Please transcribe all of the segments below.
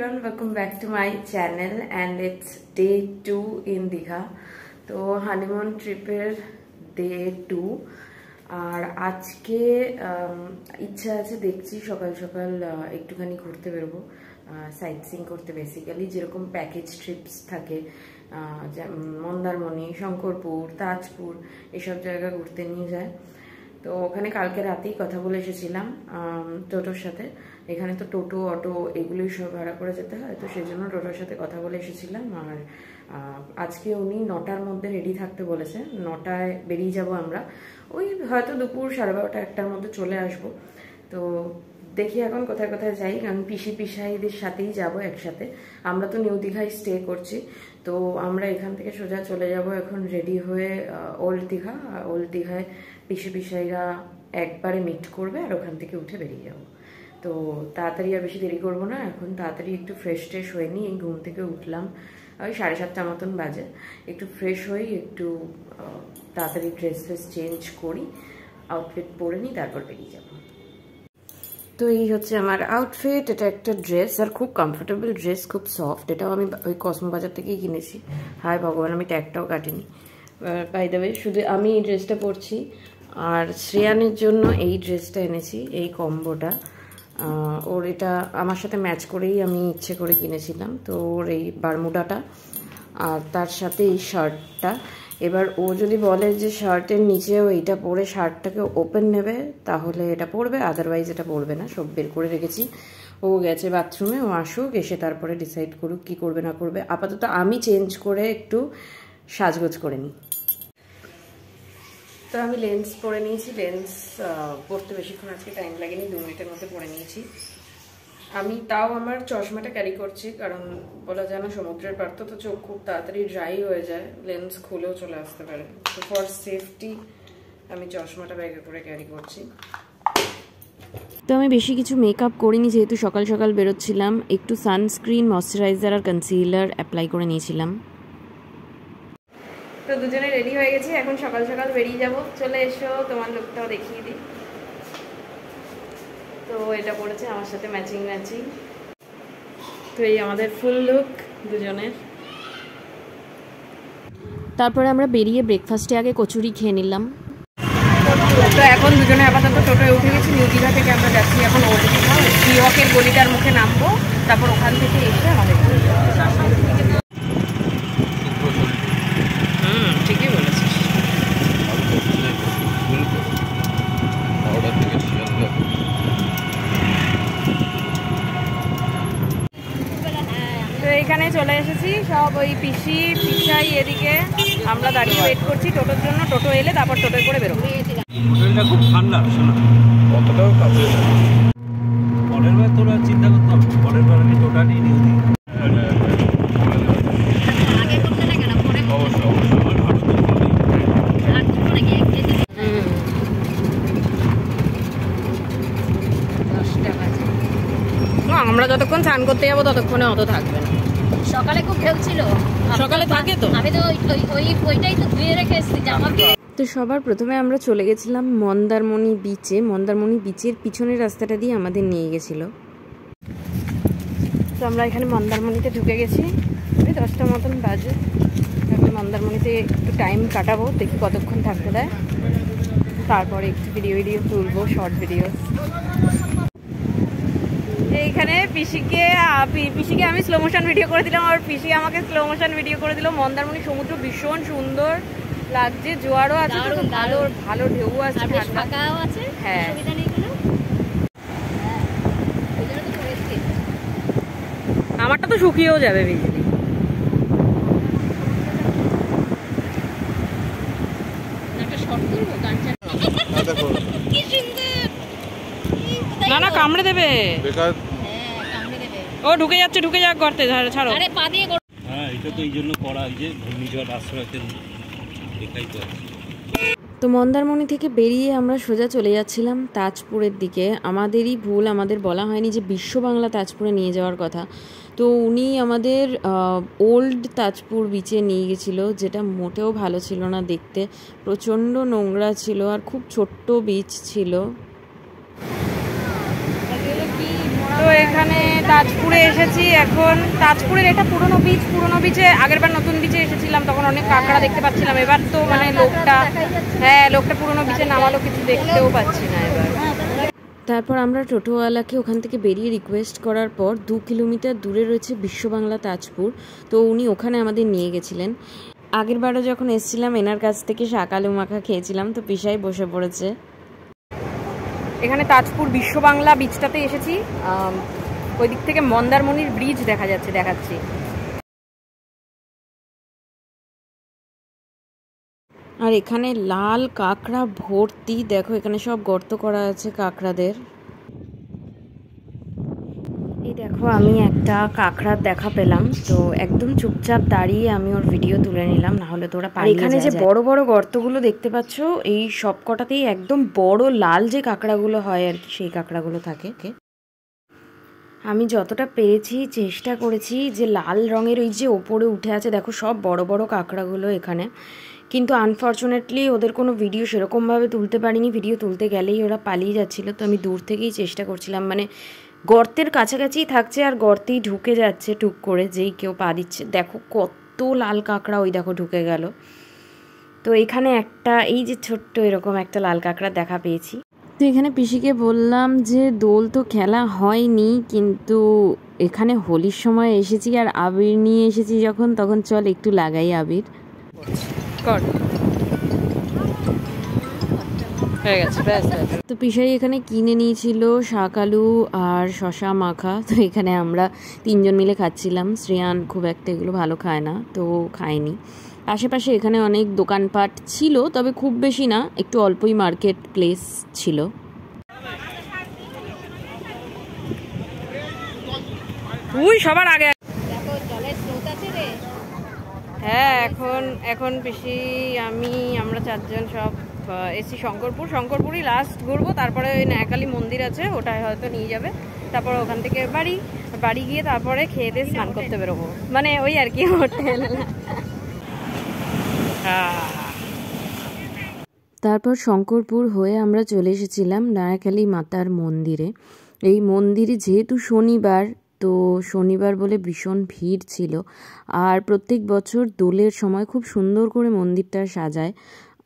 everyone, welcome back to my channel and it's day 2 in Digha. তো honeymoon ট্রিপের day 2 আর আজকে ইচ্ছা আছে দেখছি সকাল সকাল একটুখানি ঘুরতে বেরোবো, সাইট সিইং করতে। বেসিক্যালি যেরকম প্যাকেজ ট্রিপস থাকে মন্দারমণি, শঙ্করপুর, তাজপুর এসব জায়গা ঘুরতে নিয়ে যায়। তো ওখানে কালকে রাতেই কথা বলে এসেছিলাম টোটোর সাথে। এখানে তো টোটো, অটো এগুলোই সব ভাড়া করে যেতে হয়, তো সেই জন্য টোটোর সাথে কথা বলে এসেছিলাম। আর আজকে উনি 9টার মধ্যে রেডি থাকতে বলেছে, 9টায় বেরিয়ে যাব আমরা। ওই হয়তো দুপুর 12:30 1টার মধ্যে চলে আসব। তো দেখি এখন কোথায় কোথায় যাই, কারণ পিসাইদের সাথেই যাব একসাথে। আমরা তো নিউ দীঘায় স্টে করছি, তো আমরা এখান থেকে সোজা চলে যাব এখন রেডি হয়ে ওল্ড দীঘা। ওল্ড দীঘায় পিসাইরা একবারে মিট করবে আর ওখান থেকে উঠে বেরিয়ে যাব। তো তাড়াতাড়ি আর বেশি দেরি করবো না, এখন তাড়াতাড়ি একটু ফ্রেশ ট্রেশ হয়ে নিই। ঘুম থেকে উঠলাম ওই 7:30 মতন বাজে। একটু ফ্রেশ হই, একটু তাড়াতাড়ি ড্রেস ফ্রেস চেঞ্জ করি, আউটফিট পরে নিই, তারপর বেরিয়ে যাব। তো এই হচ্ছে আমার আউটফিট। এটা একটা ড্রেস, আর খুব কমফোর্টেবল ড্রেস, খুব সফট। এটাও আমি ওই কসমো বাজার থেকেই কিনেছি। হায় ভগবান, আমি ট্যাগটাও কাটিনি। বাই দ্য ওয়ে, শুধু আমি এই ড্রেসটা পরছি, আর শ্রেয়ানের জন্য এই ড্রেসটা এনেছি, এই কম্বোটা। ওর এটা আমার সাথে ম্যাচ করেই আমি ইচ্ছে করে কিনেছিলাম। তো ওর এই বারমুডাটা আর তার সাথে এই শার্টটা। এবার ও যদি বলে যে শার্টের নিচেও এইটা পরে শার্টটাকে ওপেন নেবে, তাহলে এটা পরবে, আদারওয়াইজ এটা পরবে না। সব বের করে রেখেছি। ও গেছে বাথরুমে, ও আসুক, এসে তারপরে ডিসাইড করুক কি করবে না করবে। আপাতত আমি চেঞ্জ করে একটু সাজগোজ করে নিই। তো আমি লেন্স পরে নিয়েছি। লেন্স পরতে বেশিক্ষণ আজকে টাইম লাগেনি, 2 মিনিটের মধ্যে পরে নিয়েছি। আমি তাও আমার চশমাটা ক্যারি করছি, কারণ বলা যায় না সমুদ্রের পার তো চোখ খুব তাড়াতাড়ি ড্রাই হয়ে যায়, লেন্স খুলেও চলে আসতে পারে। তো ফর সেফটি আমি চশমাটা ব্যাগে করে ক্যারি করছি। তো আমি বেশি কিছু মেকআপ করিনি, যেহেতু সকাল সকাল বেরোচ্ছিলাম। একটু সানস্ক্রিন, ময়শ্চারাইজার আর কনসিলার অ্যাপ্লাই করে নিয়েছিলাম। তো দুজনে রেডি হয়ে গেছি, এখন সকাল সকাল বেরিয়ে যাব। চলে এসো, তোমার লুকটাও দেখিয়ে দিই। তো এটা পড়েছে আমার সাথে ম্যাচিং। তো এই আমাদের ফুল লুক দুজনের। তারপরে আমরা বেরিয়ে ব্রেকফাস্টে আগে কচুরি খেয়ে নিলাম। তো এখন দুজনে আপাতত টোটোয় উঠে গেছি। নিউ দীঘা থেকে আমরা যাচ্ছি এখন ওল্ড দীঘা। সিওয়াকের গলিটার মুখে নামবো, তারপর ওখান থেকে এসে আমাদের ঠিকই বলেছিস। তো এইখানে চলে এসেছি, সব ওই পিসাই এদিকে। আমরা দাঁড়িয়ে ওয়েট করছি টোটোর জন্য। টোটো এলে তারপর টোটোয় করে বেরোবো। হোটেলটা খুব ঠান্ডা, শোনো অতটাও কাছে পরের বার তোরা চিন্তা করতে হবে। পরের বার আমি টোটালি নিউ দিই। আমরা যতক্ষণ স্নান করতে যাবো ততক্ষণে অত থাকবে না। সকালে খুব ঢেউ ছিল, সকালে থাকে তো। আমি তো ওইটাই তো ধুয়ে রেখে এসেছি জামা। তো সবার প্রথমে আমরা চলে গেছিলাম মন্দারমণি বিচে। মন্দারমণি বিচের পিছনের রাস্তাটা দিয়ে আমাদের নিয়ে গেছিল। তো আমরা এখানে মন্দারমণিতে ঢুকে গেছি, ওই 10টা মতন বাজে। এখন মন্দারমণিতে একটু টাইম কাটাবো, দেখি কতক্ষণ থাকতে দেয়। তারপরে একটু ভিডিও তুলবো, শর্ট ভিডিও। এইখানে পিসিকে আমি স্লো মোশন ভিডিও করে দিলাম, আর পিসি আমাকে স্লো মোশন ভিডিও করে দিল। মন্দারমণি সমুদ্র ভীষণ সুন্দর লাগছে, জোয়ারও আছে, ভালো ভালো ঢেউ আছে, ফাঁকাও আছে। হ্যাঁ, আমারটা তো শুকিয়েও যাবে বিজলি। না কামড়ে দেবে, ও ঢুকে যাক গর্তে, ছাড়ো। হ্যাঁ, এটা তো এই জন্য করা, এই যে ঘূর্ণিঝড় আশ্রয়তে দেখাই তো। তো মন্দারমণি থেকে বেরিয়ে আমরা সোজা চলে যাচ্ছিলাম তাজপুরের দিকে। আমাদেরই ভুল, আমাদের বলা হয়নি যে বিশ্ব বাংলা তাজপুরে নিয়ে যাওয়ার কথা। তো উনি আমাদের ওল্ড তাজপুর বিচে নিয়ে গেছিলো, যেটা মোটেও ভালো ছিল না দেখতে। প্রচণ্ড নোংরা ছিল আর খুব ছোট্ট বিচ ছিল। তো এখানে তাজপুরে এসেছি এখন। তাজপুরের এটা পুরনো বিচে আগেরবার নতুন বিচে এসেছিলাম, তখন অনেক কাঁকড়া দেখতে পাচ্ছিলাম। এবার তো মানে লোকটা পুরনো বিচে নামালো, কিছু দেখতেও পাচ্ছি না এবার। তারপর আমরা টোটোওয়ালাকে ওখান থেকে বেরিয়ে রিকোয়েস্ট করার পর 2 কিলোমিটার দূরে রয়েছে বিশ্ববাংলা তাজপুর, তো উনি ওখানে আমাদের নিয়ে গেছিলেন। আগেরবারও যখন এসেছিলাম এনার কাছ থেকে শাক আলু মাখা খেয়েছিলাম, তো পিসাই বসে পড়েছে। এখানে তাজপুর বিশ্ববাংলা বিচটাতে এসেছি। ওই দিক থেকে মন্দারমণির ব্রিজ দেখাচ্ছি। আর এখানে লাল কাঁকড়া ভর্তি, দেখো এখানে সব গর্ত করা আছে কাঁকড়াদের। এই দেখো আমি একটা কাঁকড়ার দেখা পেলাম, তো একদম চুপচাপ দাঁড়িয়ে আমি ওর ভিডিও তুলে নিলাম, না হলে তো ওরা পালিয়ে যায়। এখানে যে বড় বড় গর্তগুলো দেখতে পাচ্ছ, এই সব কটাতেই একদম বড় লাল যে কাঁকড়াগুলো হয় আর কি, সেই কাঁকড়াগুলো থাকে। আমি যতটা পেরেছি চেষ্টা করেছি যে লাল রঙের ওই যে ওপরে উঠে আছে, দেখো সব বড় বড় কাঁকড়াগুলো এখানে। কিন্তু আনফর্চুনেটলি ওদের কোনো ভিডিও সেরকমভাবে তুলতে পারিনি, ভিডিও তুলতে গেলেই ওরা পালিয়ে যাচ্ছিলো। তো আমি দূর থেকেই চেষ্টা করছিলাম, মানে গর্তের কাছাকাছিই থাকছে আর গর্তেই ঢুকে যাচ্ছে টুক করে, যেই কেউ পা দিচ্ছে। দেখো কত লাল কাঁকড়া, ওই দেখো ঢুকে গেল। তো এখানে একটা এই যে ছোট্ট এরকম একটা লাল কাঁকড়া দেখা পেয়েছি। তো এখানে পিসিকে বললাম যে দোল তো খেলা হয়নি, কিন্তু এখানে হোলির সময় এসেছি আর আবির নিয়ে এসেছি যখন, তখন চল একটু লাগাই আবির। তো পিসাই এখানে কিনে নিয়েছিল শাক আলু আর শশা মাখা, তো এখানে আমরা 3 জন মিলে খাচ্ছিলাম। শ্রেয়ান খুব একটা এগুলো ভালো খায় না, তো খায়নি। আশেপাশে এখানে অনেক দোকানপাট ছিল, তবে খুব বেশি না, একটু অল্পই মার্কেট প্লেস ছিল। সবার আগে হ্যাঁ, এখন পিসি আমরা 4 জন সব এসি শঙ্করপুরই লাস্ট ঘুরবো, তারপরে ওই ন্যাকালী মন্দির আছে, ওটায় হয়তো নিয়ে যাবে। তারপর ওখান থেকে বাড়ি গিয়ে তারপরে খেয়ে দিয়ে স্নান করতে বেরোবো, মানে ওই আর কি হোটেল। তারপর শঙ্করপুর হয়ে আমরা চলে এসেছিলাম নারাকালী মাতার মন্দিরে। এই মন্দিরে যেহেতু শনিবার, তো শনিবার বলে ভীষণ ভিড় ছিল। আর প্রত্যেক বছর দোলের সময় খুব সুন্দর করে মন্দিরটা সাজায়,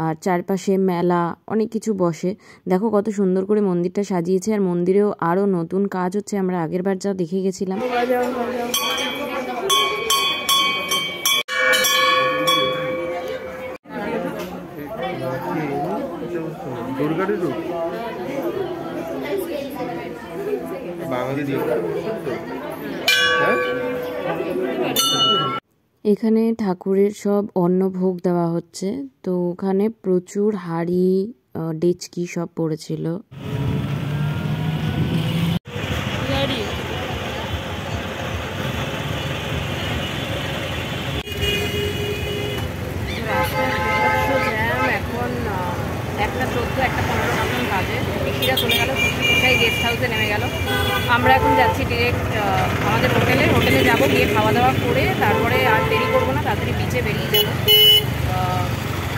আর চারপাশে মেলা অনেক কিছু বসে। দেখো কত সুন্দর করে মন্দিরটা সাজিয়েছে, আর মন্দিরেও আরও নতুন কাজ হচ্ছে, আমরা আগেরবার যা দেখে গেছিলাম। এখানে ঠাকুরের সব অন্নভোগ দেওয়া হচ্ছে, তো ওখানে প্রচুর হাঁড়ি ডেচকি সব পড়েছিল। এখন 1:14, 1:15 মতন বাজে। পিসিরা চলে গেল, পিসাই গেস্ট হাউসে নেমে গেল। আমরা এখন যাচ্ছি ডিরেক্ট আমাদের হোটেলে যাব, গিয়ে খাওয়া দাওয়া করে তারপরে আর দেরি করবো না, তাড়াতাড়ি বিচে বেরিয়ে যাবো।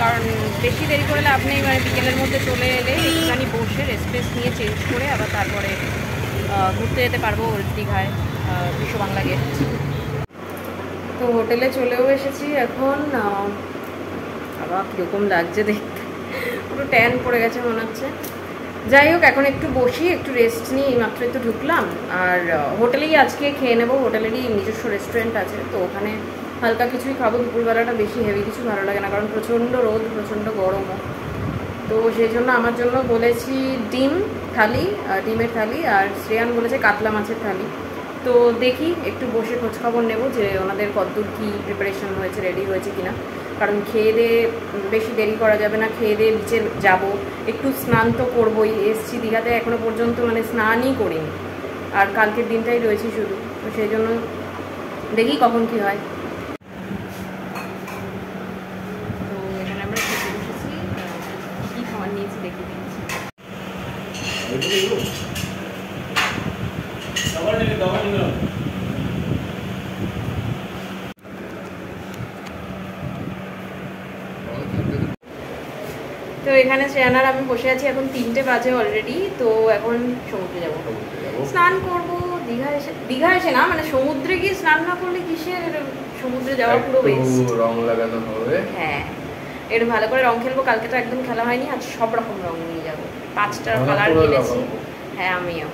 কারণ বেশি দেরি করলে আপনি মানে বিকেলের মধ্যে চলে এলে একটুখানি বসে রেস্ট নিয়ে চেঞ্জ করে আবার তারপরে ঘুরতে যেতে পারবো ওল্ড দীঘায়, বিশ্ববাংলা গেট। তো হোটেলে চলেও এসেছি এখন। আবার কীরকম লাগছে দেখতে, পুরো ট্যান পড়ে গেছে মনে হচ্ছে। যাই হোক, এখন একটু বসি, একটু রেস্ট নিই, মাত্র একটু ঢুকলাম। আর হোটেলেই আজকে খেয়ে নেবো, হোটেলেরই নিজস্ব রেস্টুরেন্ট আছে, তো ওখানে হালকা কিছুই খাবো। দুপুরবেলাটা বেশি হেভি কিছু ভালো লাগে না, কারণ প্রচণ্ড রোদ, প্রচণ্ড গরমও। তো সেই জন্য আমার জন্য বলেছি ডিমের থালি, আর শ্রেয়ান বলেছে কাতলা মাছের থালি। তো দেখি একটু বসে খোঁজখবর নেবো যে ওনাদের কতদূর কী প্রিপারেশন হয়েছে, রেডি হয়েছে কিনা। কারণ খেয়ে দিয়ে বেশি দেরি করা যাবে না, খেয়ে দিয়ে বিচে যাবো, একটু স্নান তো করবোই। এসছি দীঘাতে এখনও পর্যন্ত মানে স্নানই করিনি, আর কালকের দিনটাই রয়েছি শুধু। তো সেই জন্য দেখি কখন কী হয়। তো এখানে আমরা খেতে বসেছি, কী খাবার নিয়েছি দেখে দিচ্ছি। তো এখানে শ্রেয়ানার আমি বসে আছি, এখন 3টে বাজে অলরেডি। তো এখন সমুদ্রে যাবো, স্নান করবো, দীঘা এসে না মানে সমুদ্রে গিয়ে স্নান না করলে কিসের সমুদ্রে যাওয়া পুরো ওয়েস্ট। রং লাগানো হবে। হ্যাঁ একটু ভালো করে রং খেলবো, কালকে তো একদম খেলা হয়নি, আজ সব রকম রং নিয়ে যাবো, 5টা কালার কিনেছি। হ্যাঁ আমিও।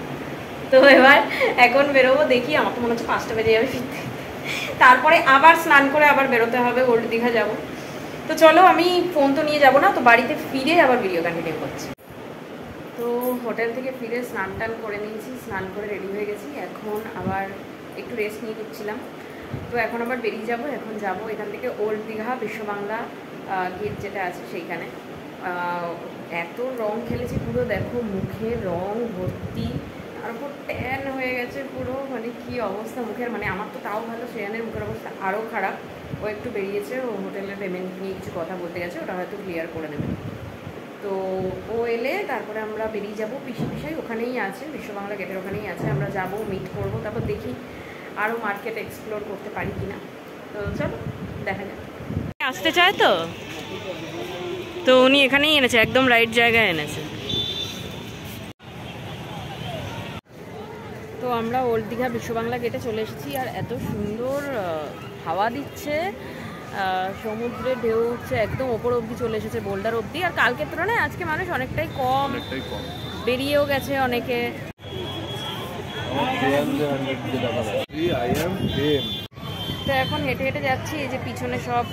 তো এবার এখন বেরোবো, দেখি আমার তো মনে হচ্ছে 5টা বেজে যাবে ফিরতে, তারপরে আবার স্নান করে আবার বেরোতে হবে, ওল্ড দীঘা যাবো। তো চলো, আমি ফোন তো নিয়ে যাবো না, তো বাড়িতে ফিরে আবার ভিডিও কন্টিনিউ করছি। তো হোটেল থেকে ফিরে স্নান টান করে নিয়েছি, স্নান করে রেডি হয়ে গেছি, এখন আবার একটু রেস্ট নিয়ে নিচ্ছিলাম। তো এখন আবার বেরিয়ে যাব, এখন যাব এখান থেকে ওল্ড দীঘা বিশ্ববাংলা গেট যেটা আছে সেইখানে। এত রং খেলেছি পুরো, দেখো মুখে রং ভর্তি, তারপর ট্যান হয়ে গেছে পুরো, মানে কি অবস্থা মুখের, মানে আমার তো তাও ভালো, শ্রেয়ানের মুখের অবস্থা আরও খারাপ। ও একটু বেরিয়েছে, ও হোটেলের পেমেন্ট নিয়ে কিছু কথা বলতে গেছে, ওটা হয়তো ক্লিয়ার করে দেবে। তো ও এলে তারপরে আমরা বেরিয়ে যাবো, পিসাই ওখানেই আছে, বিশ্ববাংলা গেটের ওখানেই আছে, আমরা যাব, মিট করব, তারপর দেখি আরও মার্কেট এক্সপ্লোর করতে পারি কিনা। তো চলো দেখা যাক। আসতে চায় তো উনি এখানেই এনেছে, একদম রাইট জায়গায় এনেছে। তো আমরা ওল্ড দীঘা বিশ্ববাংলা গেটে চলে এসেছি, আর এত সুন্দর হাওয়া দিচ্ছে, সমুদ্রে ঢেউ উঠছে, একদম ওপর অবধি চলে এসেছে, বোল্ডার অবধি। আর কালকের তুলনায় আজকে মানুষ অনেকটাই কম, বেরিয়েও গেছে অনেকে। তো এখন হেঁটে হেঁটে যাচ্ছি, এই যে পিছনে সব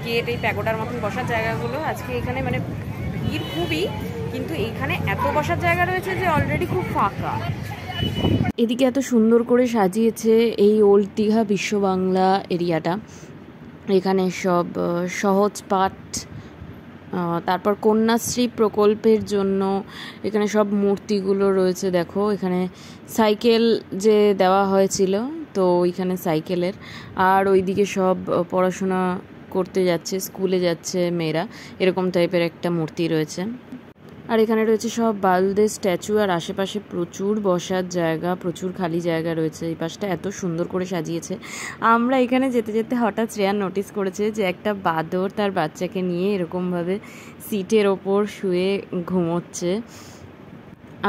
গেট, এই প্যাগোডার মতন বসার জায়গাগুলো। আজকে এখানে মানে ভিড় খুবই, কিন্তু এইখানে এত বসার জায়গা রয়েছে যে অলরেডি খুব ফাঁকা। এদিকে এত সুন্দর করে সাজিয়েছে এই ওল্ড দীঘা বিশ্ববাংলা এরিয়াটা। এখানে সব সহজ পাঠ, তারপর কন্যাশ্রী প্রকল্পের জন্য এখানে সব মূর্তিগুলো রয়েছে। দেখো এখানে সাইকেল যে দেওয়া হয়েছিল, তো ওইখানে সাইকেলের, আর ওইদিকে সব পড়াশোনা করতে যাচ্ছে, স্কুলে যাচ্ছে মেয়েরা, এরকম টাইপের একটা মূর্তি রয়েছে। আর এখানে রয়েছে সব বালুদের স্ট্যাচু, আর আশেপাশে প্রচুর বসার জায়গা, প্রচুর খালি জায়গা রয়েছে। এই পাশটা এত সুন্দর করে সাজিয়েছে। আমরা এখানে যেতে যেতে হঠাৎ শ্রেয়ান নোটিস করেছে যে একটা বাঁদর তার বাচ্চাকে নিয়ে এরকমভাবে সিটের ওপর শুয়ে ঘুমোচ্ছে।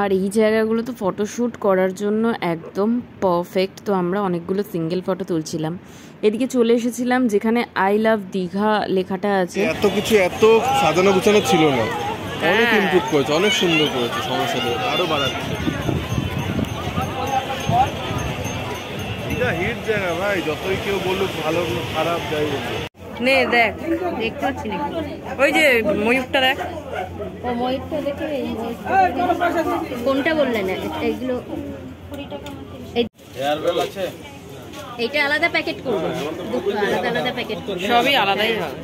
আর এই জায়গাগুলো তো ফটোশ্যুট করার জন্য একদম পারফেক্ট। তো আমরা অনেকগুলো সিঙ্গেল ফটো তুলছিলাম। এদিকে চলে এসেছিলাম যেখানে আই লাভ দীঘা লেখাটা আছে। এত কিছু এত সাজানো গুছানো ছিল না, অনেক ইমপ্রুভ করেছে, অনেক সুন্দর করেছে, সমস্যা আরো বাড়াচ্ছে। হিট জায়গা ভাই, যতই কেউ বলুক ভালো খারাপ যাই বলুক। নে দেখ, দেখতে পাচ্ছি নাকি ওই যে ময়ূরটা, দেখ ও ময়ূরটা দেখে। কোনটা বললেন এইগুলো? এইটা আলাদা প্যাকেট করবো, দুটো আলাদা আলাদা প্যাকেট করবো, সবই আলাদাই হবে।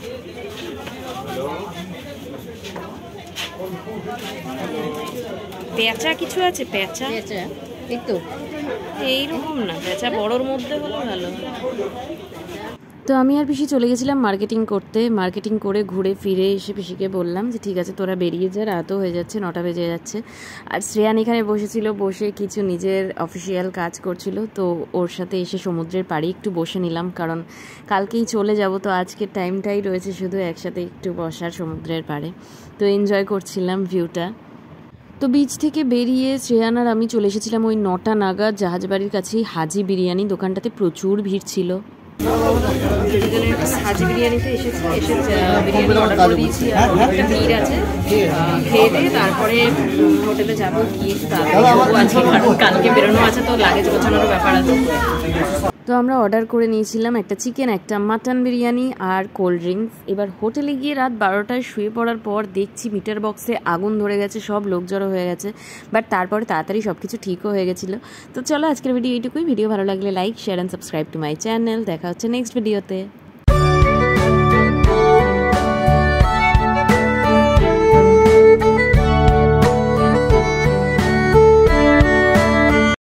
পেঁচা কিছু আছে, পেঁচা এই তো এইরকম না, পেঁচা বড়োর মধ্যে হলে ভালো। তো আমি আর পিসি চলে গেছিলাম মার্কেটিং করতে। মার্কেটিং করে ঘুরে ফিরে এসে পিসিকে বললাম যে ঠিক আছে তোরা বেরিয়ে যা, রাতও হয়ে যাচ্ছে, 9টা বেজে যাচ্ছে। আর শ্রেয়ান এখানে বসেছিল, বসে কিছু নিজের অফিসিয়াল কাজ করছিল। তো ওর সাথে এসে সমুদ্রের পাড়ে একটু বসে নিলাম, কারণ কালকেই চলে যাব, তো আজকের টাইমটাই রয়েছে শুধু একসাথে একটু বসার সমুদ্রের পাড়ে। তো এনজয় করছিলাম ভিউটা। তো বিচ থেকে বেরিয়ে শ্রেয়ান আর আমি চলে এসেছিলাম ওই 9টা নাগাদ জাহাজবাড়ির কাছেই হাজি বিরিয়ানি দোকানটাতে। প্রচুর ভিড় ছিল। হাজি বিরিয়ানিতে এসে বিরিয়ানি অর্ডার করে দিয়েছি, আর অনেকটা ভিড় আছে। খেয়ে দিয়ে তারপরে হোটেলে যাবো, গিয়ে তারপরে আছে, কারণ কালকে বেরোনো আছে, তো লাগেজ গোছানোর ব্যাপার আছে। তো আমরা অর্ডার করে নিয়েছিলাম একটা চিকেন, একটা মাটন বিরিয়ানি আর কোল্ড ড্রিঙ্কস। এবার হোটেলে গিয়ে রাত 12টায় শুয়ে পড়ার পর দেখছি মিটার বক্সে আগুন ধরে গেছে, সব লোক জড়ো হয়ে গেছে। বাট তারপরে তাড়াতাড়ি সব কিছু ঠিকও হয়ে গেছিলো। তো চলো আজকের ভিডিও এইটুকুই। ভিডিও ভালো লাগলে like, share and subscribe to my channel. দেখা হচ্ছে নেক্সট ভিডিওতে।